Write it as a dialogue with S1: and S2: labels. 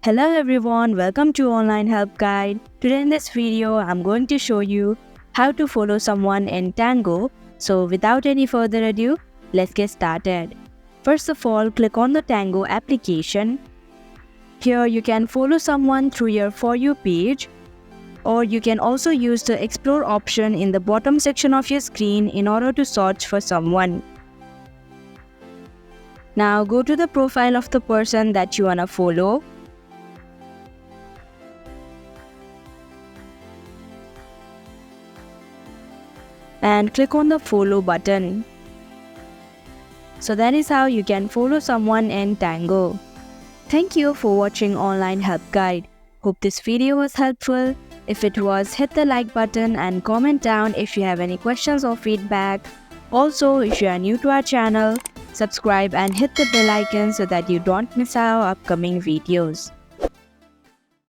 S1: Hello everyone, welcome to Online Help Guide. Today in this video, I'm going to show you how to follow someone in Tango. So without any further ado, let's get started. First of all, click on the Tango application. Here you can follow someone through your For You page, or you can also use the Explore option in the bottom section of your screen in order to search for someone. Now go to the profile of the person that you wanna follow. And click on the follow button. So that is how you can follow someone in Tango. Thank you for watching Online Help Guide. Hope this video was helpful. If it was, hit the like button and comment down if you have any questions or feedback. Also, if you are new to our channel, subscribe and hit the bell icon so that you don't miss our upcoming videos.